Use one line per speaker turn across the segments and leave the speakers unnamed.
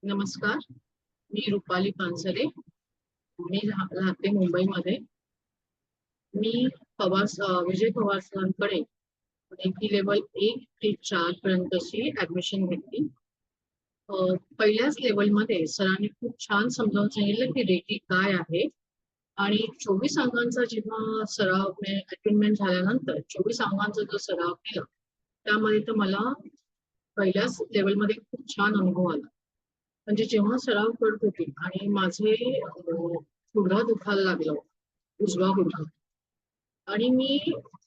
नमस्कार. मी रुपाली पानसरे. मी राहते मुंबईमध्ये. मी विजय पवार सरांकडे रेकी लेवल 1 ते 4 पर्यंतची ऍडमिशन घेतली. पहिल्याच लेवलमध्ये सरांनी खूप छान समजावून सांगितलं की रेकी काय आहे. आणि 24 अंकांचा जेव्हा सराव अटेंडमेंट झाल्यानंतर 24 अंकांचा जो सराव केला, त्यामध्ये तर मला पहिल्याच लेवलमध्ये खूप छान अनुभव आला. म्हणजे जेव्हा सराव करत होती आणि माझे गुडघा दुखायला लागला, उजवा गुडघा. आणि मी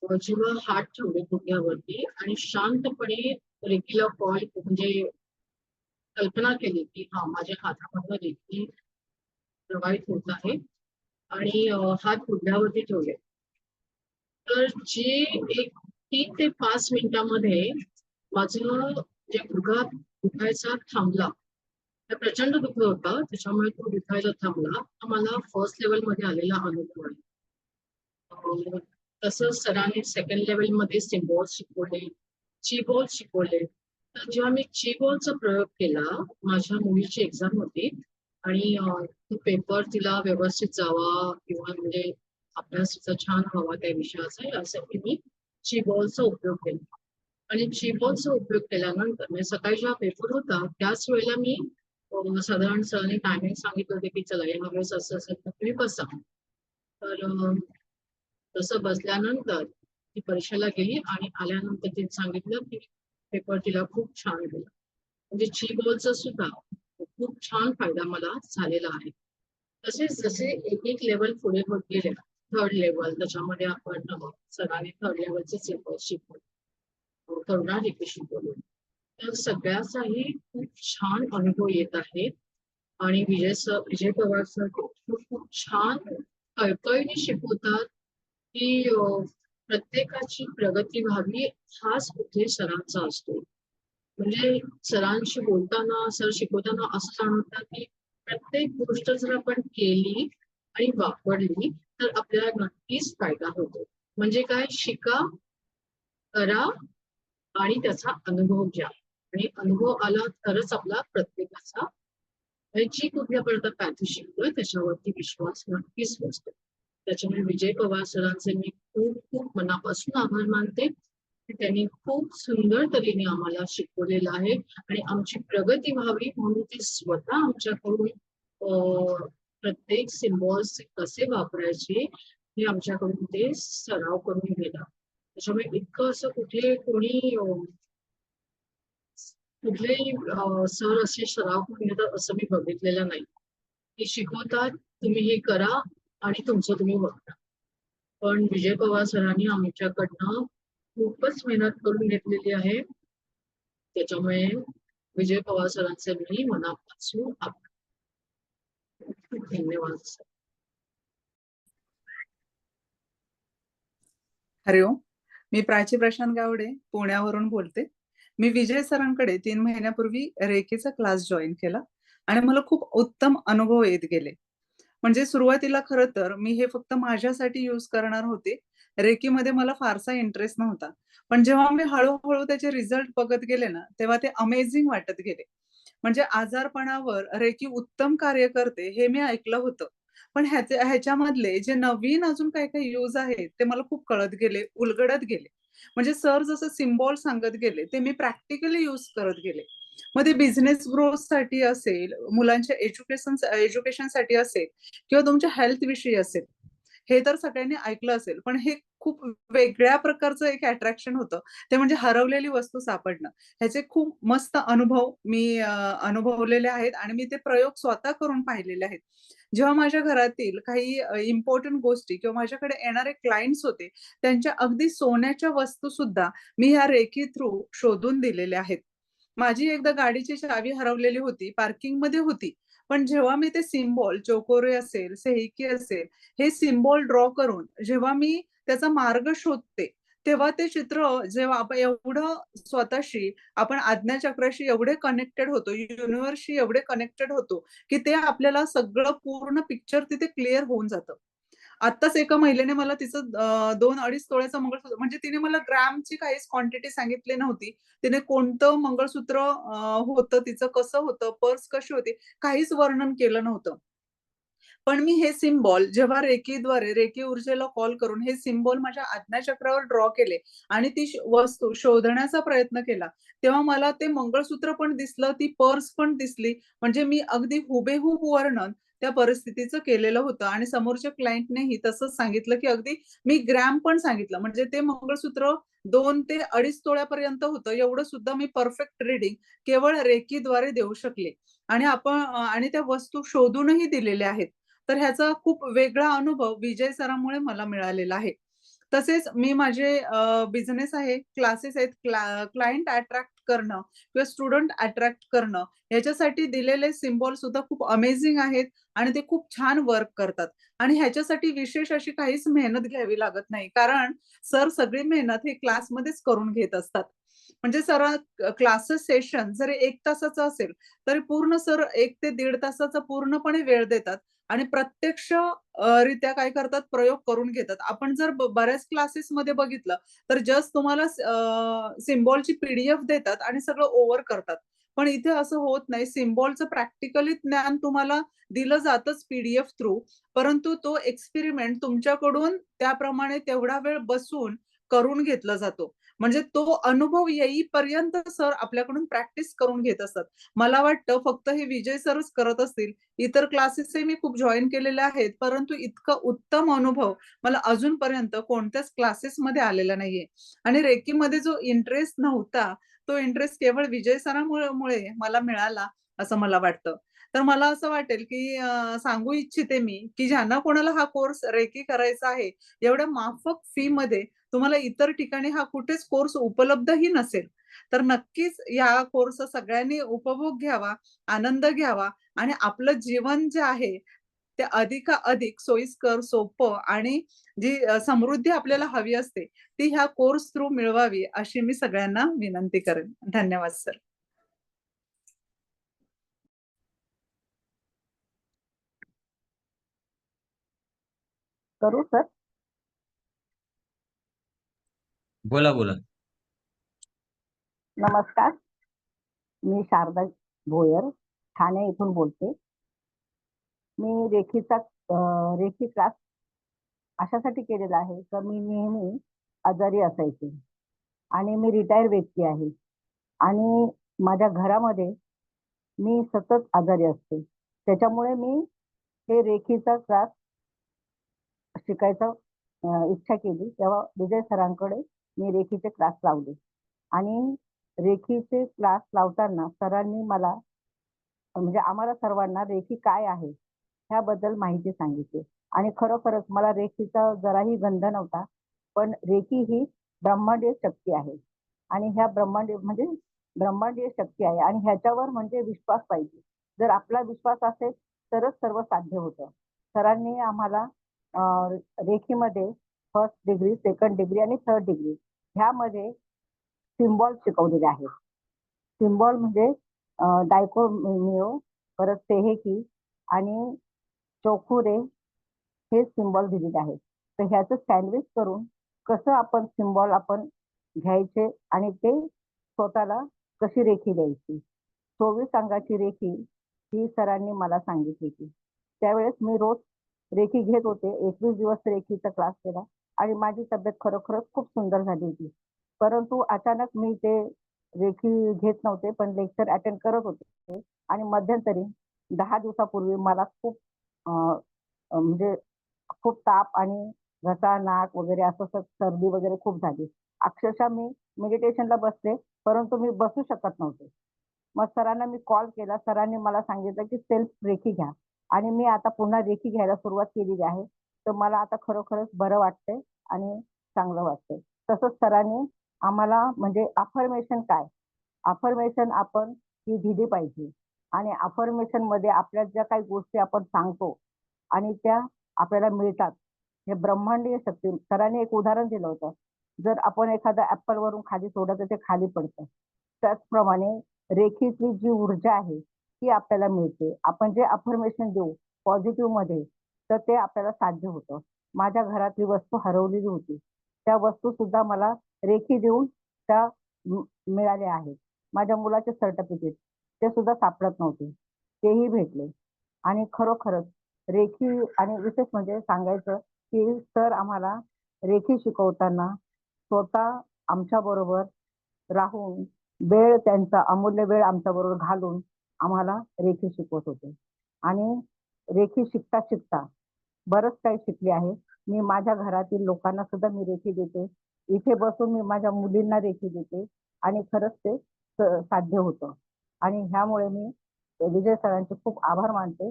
जेव्हा हात ठेवले गुडघ्यावरती आणि शांतपणे रेकीला कॉल म्हणजे कल्पना केली की हा माझ्या हातामधनं रेकी प्रवाहित होत आहे आणि हात गुडघ्यावरती ठेवले. तर जे एक 3 ते 5 मिनिटामध्ये माझं जे गुडघा दुखायचा थांबला. तर प्रचंड दुखत होता, त्याच्यामुळे तो दुखायला थांबला. हा मला फर्स्ट लेवलमध्ये आलेला अनुभव आहे. तसंच सरांनी सेकंड लेवलमध्ये सिम्बॉल्स शिकवले, ची-बॉल शिकवले. तर जेव्हा मी ची-बॉलचा प्रयोग केला, माझ्या मुलीची एक्झाम होती आणि तो पेपर तिला व्यवस्थित जावा किंवा म्हणजे अभ्यास तिचा छान व्हावा त्या विषयाचा, यासाठी मी ची-बॉलचा उपयोग केला. आणि ची-बॉलचा उपयोग केल्यानंतर म्हणजे सकाळी जेव्हा पेपर होता त्याच वेळेला मी साधारण सरांनी टायमिंग सांगितलं होते की चला या वेळेस असं असेल तर तुम्ही बसा. तर तसं बसल्यानंतर ती परीक्षेला गेली आणि आल्यानंतर तिने सांगितलं की पेपर तिला खूप छान गेला. म्हणजे ची-बॉलचा सुद्धा खूप छान फायदा मला झालेला आहे. तसेच जसे एक एक लेवल पुढे होत गेले, थर्ड लेवल त्याच्यामध्ये आपण सरांनी थर्ड लेवलचे सिम्बॉल शिकवले, करुणा रेखी शिकवले. तर सगळ्याचाही खूप छान अनुभव येत आहे. आणि विजय पवार सर खूप खूप छान कळकळीने शिकवतात की प्रत्येकाची प्रगती व्हावी, हाच उद्देश सरांचा असतो. म्हणजे सरांशी बोलताना, सर शिकवताना असं जाणवतं की प्रत्येक गोष्ट जर आपण केली आणि वापरली तर आपल्याला नक्कीच फायदा होतो. म्हणजे काय, शिका, करा आणि त्याचा अनुभव घ्या. आणि अनुभव आला तरच आपला प्रत्येकाचा जी कुठल्यापर्यंत पॅथी शिकतोय त्याच्यावरती विश्वास नक्कीच बसतो. त्याच्यामुळे विजय पवार सरांचे मी खूप खूप मनापासून आभार मानते की त्यांनी खूप सुंदर तऱ्हेने आम्हाला शिकवलेलं आहे आणि आमची प्रगती व्हावी म्हणून ते स्वतः आमच्याकडून प्रत्येक सिम्बॉल्स कसे वापरायचे हे आमच्याकडून ते सराव करून घेतात. त्याच्यामुळे इतकं असं कुठे कोणी कुठलेही सर असे सराव करून घेतात असं मी बघितलेलं नाही. ते शिकवतात, तुम्ही हे करा आणि तुमचं तुम्ही बघा. पण विजय पवार सरांनी आमच्याकडनं खूपच मेहनत करून घेतलेली आहे. त्याच्यामुळे विजय पवार सरांचे मी मनापासून आभार. खूप धन्यवाद सर.
हरिओम. मी प्राची प्रशांत गावडे पुण्यावरून बोलते. मी विजय सरांकडे 3 महिन्यापूर्वी रेकीचा क्लास जॉईन केला आणि मला खूप उत्तम अनुभव येत गेले. म्हणजे सुरुवातीला खरं तर मी हे फक्त माझ्यासाठी यूज करणार होते. रेकीमध्ये मला फारसा इंटरेस्ट नव्हता. पण जेव्हा मी हळूहळू त्याचे रिझल्ट बघत गेले ना, तेव्हा ते अमेझिंग वाटत गेले. म्हणजे आजारपणावर रेकी उत्तम कार्य करते हे मी ऐकलं होतं. पण ह्याच्यामधले जे नवीन अजून काही यूज आहेत ते मला खूप कळत गेले, उलगडत गेले. म्हणजे सर जसं सिम्बॉल सांगत गेले ते मी प्रॅक्टिकली यूज करत गेले. मग ते बिझनेस ग्रोथसाठी असेल, मुलांच्या एज्युकेशनसाठी असेल किंवा तुमच्या हेल्थ विषयी असेल. हे तर सगळ्यांनी ऐकलं असेल, पण हे खूप वेगळ्या प्रकारचं एक अट्रॅक्शन होतं. ते म्हणजे हरवलेली वस्तू सापडणं. ह्याचे खूप मस्त अनुभव मी अनुभवलेले आहेत आणि मी ते प्रयोग स्वतः करून पाहिलेले आहेत. जेव्हा माझ्या घरातील काही इम्पॉर्टंट गोष्टी किंवा माझ्याकडे येणारे क्लायंट्स होते, त्यांच्या अगदी सोन्याच्या वस्तू सुद्धा मी ह्या रेकी थ्रू शोधून दिलेल्या आहेत. माझी एकदा गाडीची चावी हरवलेली होती, पार्किंगमध्ये होती. पण जेव्हा मी ते सिम्बॉल चोकोरे असेल, सेहिकी असेल, हे सिम्बॉल ड्रॉ करून जेव्हा मी त्याचा मार्ग शोधते, तेव्हा ते चित्र जेव्हा आपण एवढं स्वतःशी आपण आज्ञाचक्राशी एवढे कनेक्टेड होतो, युनिव्हर्सशी एवढे कनेक्टेड होतो, की ते आपल्याला सगळं पूर्ण पिक्चर तिथे क्लिअर होऊन जातं. आत्ताच एका महिलेने मला तिचं 2-2.5 तोळ्याचं मंगळसूत्र, म्हणजे तिने मला ग्रॅमची काहीच क्वांटिटी सांगितली नव्हती. तिने कोणतं मंगळसूत्र होतं, तिचं कसं होतं, पर्स कशी होती, काहीच वर्णन केलं नव्हतं. पण मी हे सिम्बॉल जेव्हा रेकीद्वारे, रेकी ऊर्जेला कॉल करून हे सिम्बॉल माझ्या आज्ञाचक्रावर ड्रॉ केले आणि ती वस्तू शोधण्याचा प्रयत्न केला, तेव्हा मला ते मंगळसूत्र पण दिसलं, ती पर्स पण दिसली. म्हणजे मी अगदी हुबेहूब वर्णन त्या परिस्थितीचं केलेलं होतं आणि समोरच्या क्लायंटनेही तसंच सांगितलं, की अगदी मी ग्रॅम पण सांगितलं. म्हणजे ते मंगळसूत्र 2 ते 2.5 तोळ्यापर्यंत होतं. एवढं सुद्धा मी परफेक्ट रीडिंग केवळ रेकीद्वारे देऊ शकले आणि आणि त्या वस्तू शोधूनही दिलेल्या आहेत. तर ह्याचा खूप वेगळा अनुभव विजय सरांमुळे मला मिळालेला आहे. तसेच मी माझे बिझनेस आहे, क्लासेस आहेत, क्लायंट अट्रॅक्ट करणं किंवा स्टुडंट अट्रॅक्ट करणं ह्याच्यासाठी दिलेले सिम्बॉल सुद्धा खूप अमेझिंग आहेत आणि ते खूप छान वर्क करतात आणि ह्याच्यासाठी विशेष अशी काहीच मेहनत घ्यावी लागत नाही. कारण सर सगळी मेहनत हे क्लासमध्येच करून घेत असतात. म्हणजे सर क्लासेस सेशन जर 1 तासाचं असेल, तरी पूर्ण सर 1 ते 1.5 तासाचा पूर्णपणे वेळ देतात आणि प्रत्यक्ष रित्या काय करतात, प्रयोग करून घेतात. आपण जर बऱ्याच क्लासेसमध्ये बघितलं, तर जस्ट तुम्हाला सिम्बॉलची पी देतात आणि सगळं ओव्हर करतात. पण इथे असं होत नाही. सिम्बॉलचं प्रॅक्टिकली ज्ञान तुम्हाला दिलं जातंच थ्रू, परंतु तो एक्सपेरिमेंट तुमच्याकडून त्याप्रमाणे तेवढा वेळ बसून करून घेतला जातो. म्हणजे तो अनुभव येईपर्यंत सर आपल्याकडून प्रॅक्टिस करून घेत असतात. मला वाटतं फक्त हे विजय सरच करत असतील. इतर क्लासेसही मी खूप जॉइन केलेले आहेत, परंतु इतका उत्तम अनुभव मला अजूनपर्यंत कोणत्याच क्लासेसमध्ये आलेला नाहीये. आणि रेकीमध्ये जो इंटरेस्ट नव्हता, तो इंटरेस्ट केवळ विजय सरांमुळे मला मिळाला, असं मला वाटतं. तर मला असं वाटेल, की सांगू इच्छिते मी, की ज्यांना कोणाला हा कोर्स रेकी करायचा आहे, एवढ्या माफक फीमध्ये तुम्हाला इतर ठिकाणी हा कुठेच कोर्स उपलब्धही नसेल. तर नक्कीच या कोर्सचा सगळ्यांनी उपभोग घ्यावा, आनंद घ्यावा आणि आपलं जीवन जे आहे, ते अधिकाधिक सोयीस्कर, सोपं आणि जी समृद्धी आपल्याला हवी असते, ती ह्या कोर्स थ्रू मिळवावी, अशी मी सगळ्यांना विनंती करेन. धन्यवाद सर.
करू सर?
बोला बोला.
नमस्कार, मी शारदा भोयर, ठाणे इथून बोलते. मी रेखी क्लास अशासाठी केलेला आहे तर मी नेहमी आजारी असायचे आणि मी रिटायर व्यक्ती आहे आणि माझ्या घरामध्ये मी सतत आजारी असते. त्याच्यामुळे मी हे रेखीचा क्लास शिकायचं इच्छा केली. तेव्हा विजय सरांकडे मी रेखीचे क्लास लावले आणि रेखीचे क्लास लावताना सरांनी मला म्हणजे आम्हाला सर्वांना रेखी काय आहे ह्याबद्दल माहिती सांगितली आणि खरोखरच मला रेखीचा जराही गंध नव्हता. पण रेखी ही ब्रह्मांडीय शक्ती आहे आणि ह्या ब्रह्मांडीय शक्ती आहे आणि ह्याच्यावर म्हणजे विश्वास पाहिजे. जर आपला विश्वास असेल तरच सर्व साध्य होतं. सरांनी आम्हाला रेखीमध्ये फर्स्ट डिग्री, सेकंड डिग्री आणि थर्ड डिग्री ह्यामध्ये सिम्बॉल शिकवलेले आहेत. सिम्बॉल म्हणजे डायकोनियो, परत सेहेकी आणि चौखुरे हे सिम्बॉल दिलेले आहेत. तर ह्याचं सँडविच करून कसं आपण सिम्बॉल आपण घ्यायचे आणि ते स्वतःला कशी रेखी द्यायची. 24 अंगाची रेखी ही सरांनी मला सांगितली होती. त्यावेळेस मी रोज रेखी घेत होते. 21 दिवस रेखीचा क्लास केला आणि माझी तब्येत खरोखरच खूप सुंदर झाली होती. परंतु अचानक मी ते रेखी घेत नव्हते, पण लेक्चर अटेंड करत होते आणि मध्यंतरी 10 दिवसापूर्वी मला खूप अ, अ, म्हणजे खूप ताप आणि घसा, नाक वगैरे असं सर्दी वगैरे खूप झाली. अक्षरशः मी मेडिटेशनला बसले, परंतु मी बसू शकत नव्हते. मग सरांना मी कॉल केला. सरांनी मला सांगितलं, की सेल्फ रेखी घ्या आणि मी आता पुन्हा रेखी घ्यायला सुरुवात केलेली आहे. तर मला आता खरोखरच बरं वाटतंय आणि चांगलं वाटतंय. तसंच सरांनी आम्हाला म्हणजे अफर्मेशन काय? अफर्मेशन आपण ही दिली पाहिजे आणि अफर्मेशनमध्ये आपल्या ज्या काही गोष्टी आपण सांगतो आणि त्या आपल्याला मिळतात. हे ब्रह्मांडीय शक्ती सरांनी एक उदाहरण दिलं होतं. जर आपण एखादं ॲपलवरून खाली सोडलं तर ते खाली पडतं. त्याचप्रमाणे रेखीतली जी ऊर्जा आहे ती आपल्याला मिळते. आपण जे अफर्मेशन देऊ पॉझिटिव्हमध्ये तर ते आपल्याला साध्य होतं. माझ्या घरातली वस्तू हरवलेली होती. त्या वस्तू सुद्धा मला रेखी देऊन त्या मिळाल्या आहेत. माझ्या मुलाचे सर्टिफिकेट ते सुद्धा सापडत नव्हते, तेही भेटले. आणि खरोखरच रेखी आणि विशेष म्हणजे सांगायचं की सर आम्हाला रेखी शिकवताना स्वतः आमच्या बरोबर राहून वेळ त्यांचा अमूल्य वेळ आमच्या बरोबर घालून आम्हाला रेखी शिकवत होते. आणि रेखी शिकता शिकता बरंच काही शिकले आहे. मी माझ्या घरातील लोकांना सुद्धा मी रेखी देते. इथे बसून मी माझ्या मुलींना रेखी देते आणि खरंच ते साध्य होतं. आणि ह्यामुळे मी विजय सरांचे खूप आभार मानते.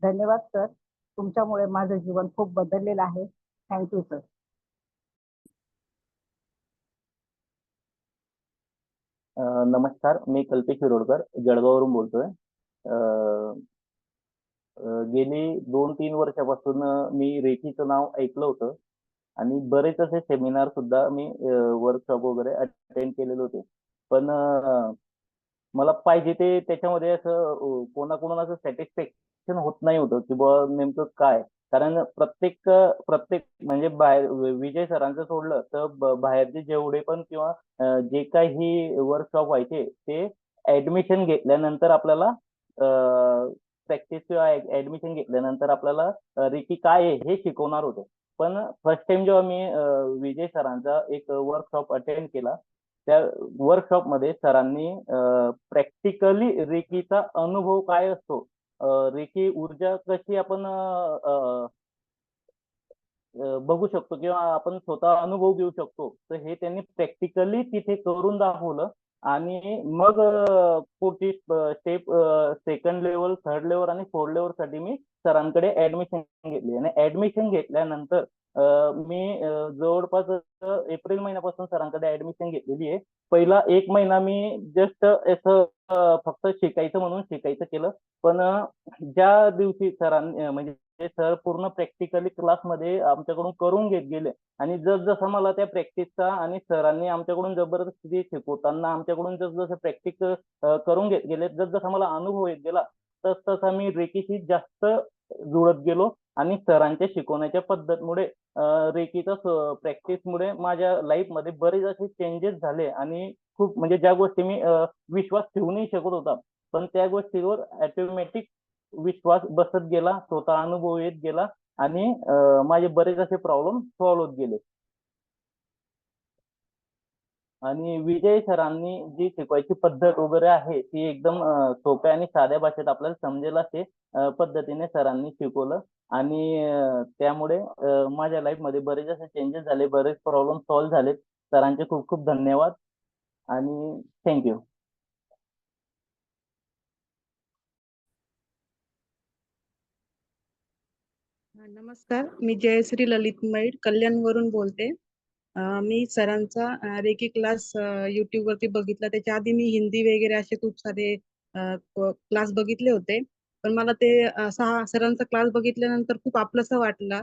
धन्यवाद सर. तुमच्यामुळे माझं जीवन खूप बदललेलं आहे. Thank you sir.
नमस्कार, मी कल्पेश शिरोडकर जळगाववरून बोलतोय. गेली 2-3 वर्षापासून मी रेखीचं नाव ऐकलं होतं आणि बरेच असे सेमिनार सुद्धा मी वर्कशॉप वगैरे अटेंड केलेले होते. पण मला पाहिजे ते त्याच्यामध्ये असं कोणाकडून असं सॅटिस्फॅक्शन होत नाही होतं की बुवा नेमकं काय. कारण प्रत्येक म्हणजे बाहेर विजय सरांचं सोडलं तर बाहेरचे जेवढे पण किंवा जे काही वर्कशॉप व्हायचे ते ऍडमिशन घेतल्यानंतर आपल्याला प्रॅक्टिस किंवा ऍडमिशन घेतल्यानंतर आपल्याला रेकी काय आहे हे शिकवणार होते. पण फर्स्ट टाइम जेव्हा मी विजय सरांचा एक वर्कशॉप अटेंड केला त्या वर्कशॉप मध्ये सरांनी प्रॅक्टिकली रेकीचा अनुभव काय असतो, रेकी ऊर्जा कशी आपण बघू शकतो किंवा आपण स्वतः अनुभव घेऊ शकतो, तर हे त्यांनी प्रॅक्टिकली तिथे करून दाखवलं. आणि मग पुढची step second level, third level आणि फोर्थ लेवल साठी मी सरांकडे ऍडमिशन घेतली. आणि ऍडमिशन घेतल्यानंतर मी जवळपास एप्रिल महिन्यापासून सरांकडे ऍडमिशन घेतलेली आहे. पहिला 1 महिना मी जस्ट असं फक्त शिकायचं म्हणून शिकायचं केलं. पण ज्या दिवशी सरांनी म्हणजे सर पूर्ण प्रॅक्टिकली क्लासमध्ये आमच्याकडून करून घेत गेले आणि जसं मला त्या प्रॅक्टिसचा आणि सरांनी आमच्याकडून जबरदस्ती शिकवताना आमच्याकडून जसं प्रॅक्टिस करून घेत गेले, जसं मला अनुभव येत गेला तसा मी रेकीशी जास्त जुळत गेलो. आणि सरांच्या शिकवण्याच्या पद्धतमुळे रेकीचा प्रॅक्टिसमुळे माझ्या लाईफमध्ये बरेच असे चेंजेस झाले. आणि खूप म्हणजे ज्या गोष्टी मी विश्वास ठेवू नाही शकत होता, पण त्या गोष्टीवर ऑटोमॅटिक विश्वास बसत गेला, स्वतः अनुभव येत गेला आणि माझे बरेच असे प्रॉब्लेम सॉल्व्ह होत गेले. आणि विजय सरांनी जी शिकवायची पद्धत वगैरे आहे ती एकदम सोप्या आणि साध्या भाषेत आपल्याला समजेल असे पद्धतीने सरांनी शिकवलं. आणि त्यामुळे माझ्या लाईफ मध्ये बरेच असे चेंजेस झाले, बरेच प्रॉब्लेम सॉल्व्ह झालेत. सरांचे खूप खूप धन्यवाद आणि थँक्यू.
नमस्कार, मी जयश्री ललित मैड कल्याणवरून बोलते. मी सरांचा रेकी क्लास युट्यूब वरती बघितला. त्याच्या आधी मी हिंदी वगैरे असे खूप सारे क्लास बघितले होते. पण मला ते सरांचा क्लास बघितल्यानंतर खूप आपलंसं वाटलं.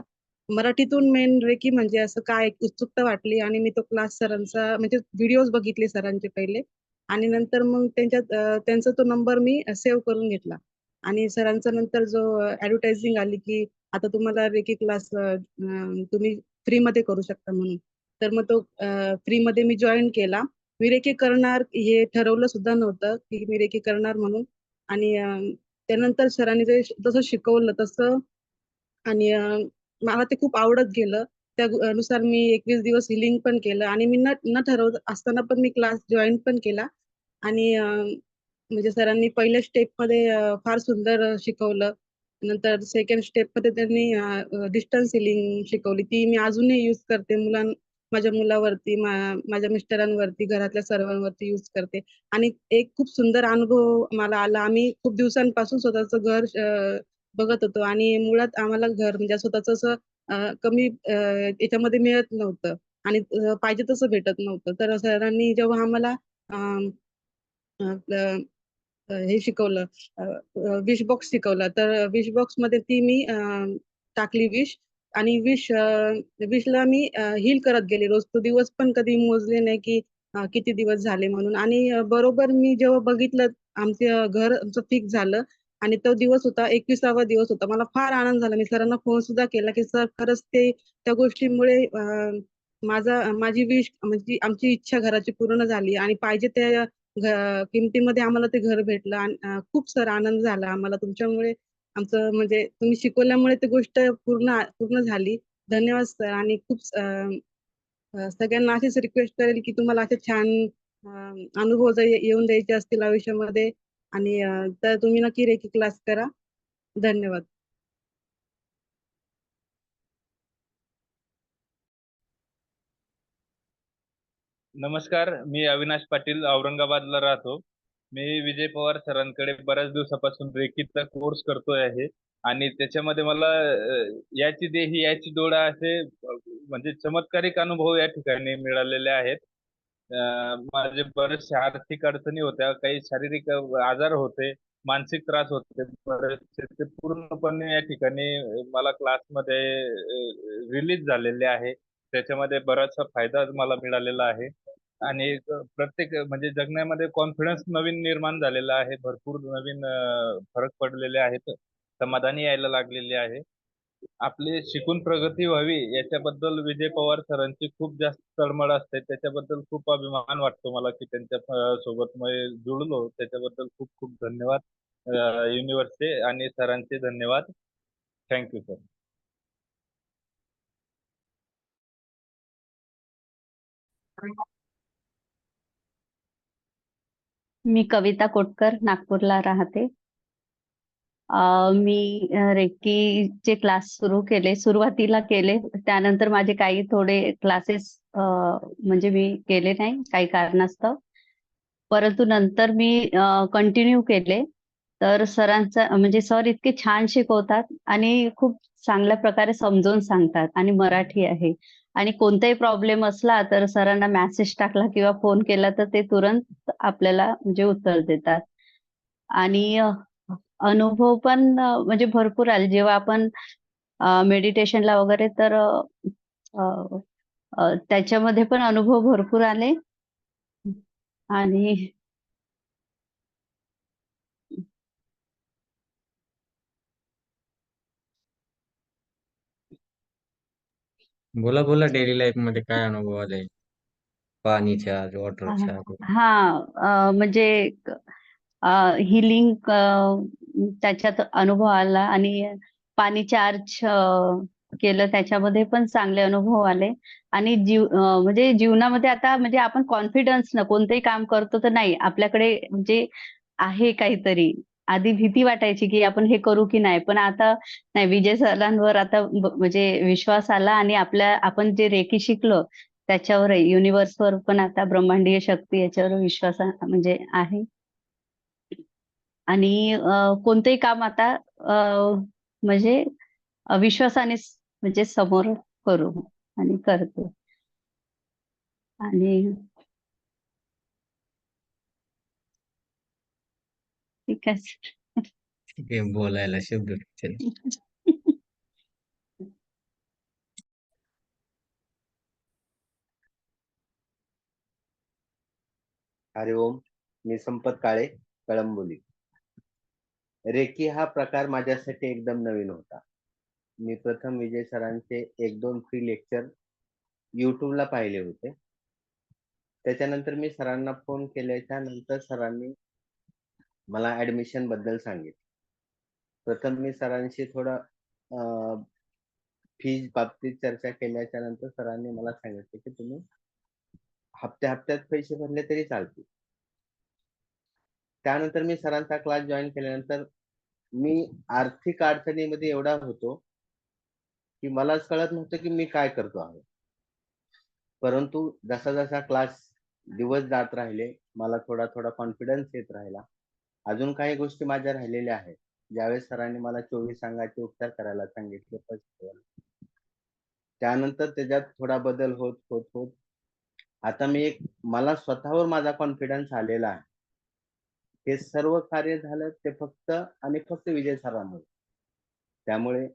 मराठीतून मेन रेकी म्हणजे असं काय उत्सुकता वाटली आणि मी तो क्लास सरांचा म्हणजे व्हिडिओज बघितले सरांचे पहिले आणि नंतर मग त्यांचा तो नंबर मी सेव्ह करून घेतला. आणि सरांचा नंतर जो ऍडव्हर्टायझिंग आली की आता तुम्हाला रेकी क्लास तुम्ही फ्री मध्ये करू शकता म्हणून, तर मग तो फ्री मध्ये मी जॉईन केला. मी रेकी करणार हे ठरवलं सुद्धा नव्हतं की मी रेकी करणार म्हणून. आणि त्यानंतर सरांनी जसं शिकवलं तसं आणि मला ते खूप आवडत गेलं. त्यानुसार मी 21 दिवस हिलिंग पण केलं आणि मी न ठरवत असताना पण मी क्लास जॉईन पण केला. आणि म्हणजे सरांनी पहिल्या स्टेप मध्ये फार सुंदर शिकवलं. नंतर सेकंड स्टेप मध्ये त्यांनी डिस्टन्स हिलिंग शिकवली, ती मी अजूनही युज करते. माझ्या मुलावरती, माझ्या मिस्टरांवरती, घरातल्या सर्वांवरती युज करते. आणि एक खूप सुंदर अनुभव मला आला. आम्ही खूप दिवसांपासून स्वतःचं घर बघत होतो आणि मुळात आम्हाला घर म्हणजे स्वतःच असं कमी याच्यामध्ये मिळत नव्हतं आणि पाहिजे तसं भेटत नव्हतं. तर सरांनी जेव्हा आम्हाला आपलं हे शिकवलं, विश बॉक्स शिकवला, तर विश बॉक्स मध्ये ती मी टाकली विश. आणि विशला मी हील करत गेले रोज. तो दिवस पण कधी मोजले नाही की किती दिवस झाले म्हणून. आणि बरोबर मी जेव्हा बघितलं आमचं घर फिक्स झालं आणि तो दिवस होता 21वा दिवस होता. मला फार आनंद झाला. मी सरांना फोन सुद्धा केला, की सर खरंच ते त्या गोष्टीमुळे माझी विश म्हणजे आमची इच्छा घराची पूर्ण झाली आणि पाहिजे त्या किमतीमध्ये आम्हाला ते घर भेटलं आणि खूप सर आनंद झाला आम्हाला तुमच्यामुळे. आमचं म्हणजे तुम्ही शिकवल्यामुळे ती गोष्ट पूर्ण पूर्ण झाली. धन्यवाद सर. आणि खूप सगळ्यांना अशीच रिक्वेस्ट करेल की तुम्हाला असे छान अनुभव जर येऊन द्यायचे असतील आयुष्यामध्ये आणि तर तुम्ही नक्की रेकी क्लास करा. धन्यवाद.
नमस्कार, मी अविनाश पाटील औरंगाबादला राहतो. मी विजय पवार सरांकडे बऱ्याच दिवसापासून रेकीचा कोर्स करतोय आहे आणि त्याच्यामध्ये मला याची देही याची दोडा असे म्हणजे चमत्कारिक अनुभव या ठिकाणी मिळालेले आहेत. माझे बरेचसे आर्थिक अडचणी होत्या, काही शारीरिक आजार होते, मानसिक त्रास होते बरेचसे, ते पूर्णपणे या ठिकाणी मला क्लासमध्ये रिलीज झालेले आहे. त्याच्यामध्ये बराचसा फायदा मला मिळालेला आहे आणि प्रत्येक म्हणजे जगण्यामध्ये कॉन्फिडन्स नवीन निर्माण झालेला आहे. भरपूर नवीन फरक पडलेले आहेत, समाधानी यायला लागलेले आहे. आपली शिकून प्रगती व्हावी याच्याबद्दल विजय पवार सरांची खूप जास्त तळमळ असते. त्याच्याबद्दल खूप अभिमान वाटतो मला की त्यांच्या सोबत मी जुळलो. त्याच्याबद्दल खूप खूप धन्यवाद युनिव्हर्सचे आणि सरांचे धन्यवाद. Thank you sir.
मी कविता कोटकर नागपूरला राहते. मी रेकीचे क्लास सुरू केले, सुरुवातीला केले. त्यानंतर माझे काही थोडे क्लासेस म्हणजे मी केले नाही काही कारणास्तव. परंतु नंतर मी कंटिन्यू केले. तर सरांचा म्हणजे सर इतके छान शिकवतात आणि खूप चांगल्या प्रकारे समजावून सांगतात आणि मराठी आहे. आणि कोणताही प्रॉब्लेम असला तर सरांना मेसेज टाकला किंवा फोन केला तर ते तुरंत आपल्याला म्हणजे उत्तर देतात. आणि अनुभव पण म्हणजे भरपूर आले. जेव्हा आपण मेडिटेशनला वगैरे तर अ, त्याच्यामध्ये पण अनुभव भरपूर आले. आणि
बोला बोला, डेली लाईफ मध्ये काय अनुभव आले पाणीच्या वॉटरच्या?
म्हणजे हिलिंग त्याच्यात अनुभव आला आणि पाणी चार्ज केलं त्याच्यामध्ये पण चांगले अनुभव आले. आणि म्हणजे जीवनामध्ये आता म्हणजे आपण कॉन्फिडन्स न कोणतंही काम करतो तर नाही आपल्याकडे म्हणजे आहे काहीतरी. आधी भीती वाटायची की आपण हे करू की नाही, पण आता नाही, विजय सरांवर आता म्हणजे विश्वास आला आणि आपण जे रेकी शिकलो त्याच्यावर युनिव्हर्सवर पण आता ब्रह्मांडीय शक्ती याच्यावर विश्वास म्हणजे आहे. आणि कोणतंही काम आता म्हणजे विश्वासाने म्हणजे समोर करू आणि करते. आणि ठीक आहे.
ठीक आहे, बोलायला शब्द नसतील.
हरिओम. मी संपत काळे, कळंबोली. रेकी हा प्रकार माझ्यासाठी एकदम नवीन होता. मी प्रथम विजय सरांचे 1-2 फ्री लेक्चर युट्यूबला पाहिले होते. त्याच्यानंतर मी सरांना फोन केल्याच्या नंतर सरांनी मला ऍडमिशन बद्दल सांगितलं. प्रथम मी सरांशी थोडं फीज बाबतीत चर्चा केल्याच्या नंतर सरांनी मला सांगितले की तुम्ही हप्त्यात पैसे भरले तरी चालतील. त्यानंतर मी सरांचा क्लास जॉईन केल्यानंतर मी आर्थिक अडचणीमध्ये एवढा होतो की मलाच कळत नव्हतं की मी काय करतो आहे. परंतु जसा जसा क्लास दिवस जात राहिले मला थोडा थोडा कॉन्फिडन्स येत राहिला. अजून काही गोष्टी माझ्या राहिलेल्या आहेत. ज्यावेळेस सरांनी मला 24 अंगाचे उपचार करायला सांगितले त्यानंतर त्याच्यात थोडा बदल होत होत होत आता मला स्वतःवर माझा कॉन्फिडन्स आलेला आहे. हे सर्व कार्य झालं ते फक्त आणि फक्त विजय सरांमुळे. त्यामुळे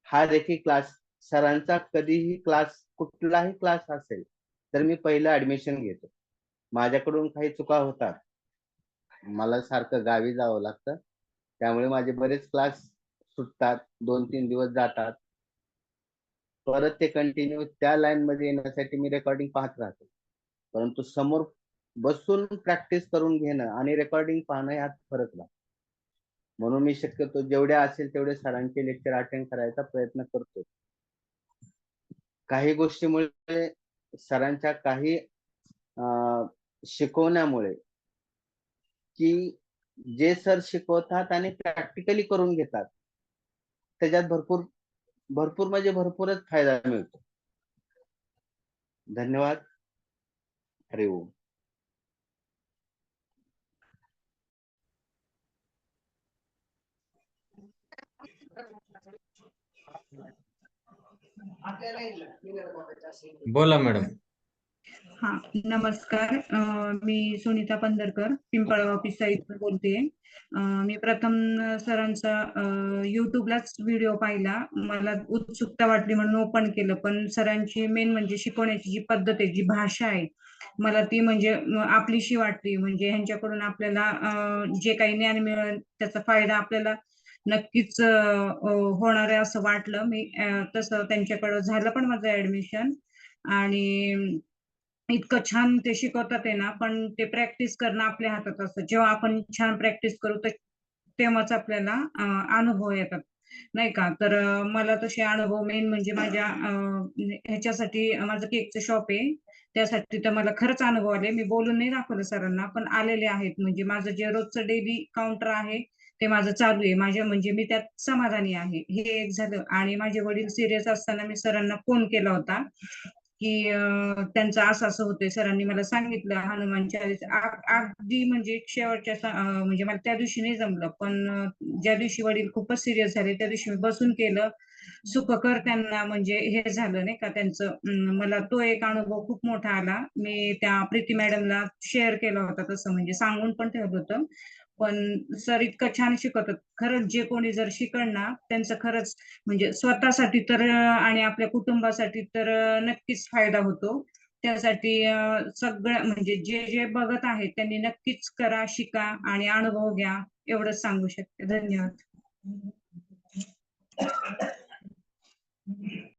हा रेकी क्लास सरांचा कधीही क्लास कुठलाही क्लास असेल तर मी पहिलं ऍडमिशन घेतो. माझ्याकडून काही चुका होतात, मला सारखं गावी जावं लागतं, त्यामुळे माझे बरेच क्लास सुटतात, 2-3 दिवस जातात. परत ते कंटिन्यू त्या लाईन मध्ये येण्यासाठी मी रेकॉर्डिंग पाहत राहतो. परंतु समोर बसून प्रॅक्टिस करून घेणं आणि रेकॉर्डिंग पाहणं यात फरक राहतो. म्हणून मी शक्यतो जेवढे असेल तेवढे सरांचे लेक्चर अटेंड करायचा प्रयत्न करतो. काही गोष्टीमुळे सरांच्या काही शिकवण्यामुळे की जे सर शिकवतात आणि प्रॅक्टिकली करून घेतात त्याच्यात भरपूर म्हणजे भरपूरच फायदा मिळतो. धन्यवाद. हरि ओम.
बोला मॅडम.
हा नमस्कार. मी सुनीता पंधरकर पिंपळगाव पिसा इथून बोलते. मी प्रथम सरांचा युट्यूबलाच व्हिडिओ पाहिला. मला उत्सुकता वाटली म्हणून ओपन केलं, पण सरांची मेन म्हणजे शिकवण्याची जी पद्धत आहे, जी भाषा आहे, मला ती म्हणजे आपलीशी वाटली. म्हणजे ह्यांच्याकडून आपल्याला जे काही ज्ञान मिळेल त्याचा फायदा आपल्याला नक्कीच होणार आहे असं वाटलं. मी तसं त्यांच्याकडं झालं पण माझं ऍडमिशन. आणि इतकं छान ते शिकवतात आहे ना, पण ते प्रॅक्टिस करणं आपल्या हातात असतं. जेव्हा आपण छान प्रॅक्टिस करू तर तेव्हाच आपल्याला अनुभव येतात, नाही का. तर मला तसे अनुभव मेन म्हणजे माझ्या ह्याच्यासाठी माझं केकचं शॉप आहे, त्यासाठी तर मला खरंच अनुभव आले. मी बोलून नाही दाखवलं सरांना, पण आलेले आहेत. म्हणजे माझं जे रोजचं डेली काउंटर आहे ते माझं चालू आहे. माझ्या म्हणजे मी त्यात समाधानी आहे. हे एक झालं. आणि माझे वडील सिरियस असताना मी सरांना फोन केला होता की त्यांचं असं असं होतंय. सरांनी मला सांगितलं हनुमान चालीसा अगदी म्हणजे शेवटच्या म्हणजे मला त्या दिवशी नाही जमलं, पण ज्या दिवशी वडील खूपच सिरियस झाले त्या दिवशी मी बसून केलं. सुखकर त्यांना म्हणजे हे झालं, नाही का. त्यांचं मला तो एक अनुभव खूप मोठा आला. मी त्या प्रीती मॅडमला शेअर केला होता, तसं म्हणजे सांगून पण ठेवलं होतं. पण सर इतकं छान शिकवतात. खरंच जे कोणी जर शिकलं ना त्यांचं खरंच म्हणजे स्वतःसाठी तर आणि आपल्या कुटुंबासाठी तर नक्कीच फायदा होतो. त्यासाठी सगळं म्हणजे जे जे बघत आहेत त्यांनी नक्कीच करा, शिका आणि अनुभव घ्या, एवढंच सांगू शकते. धन्यवाद.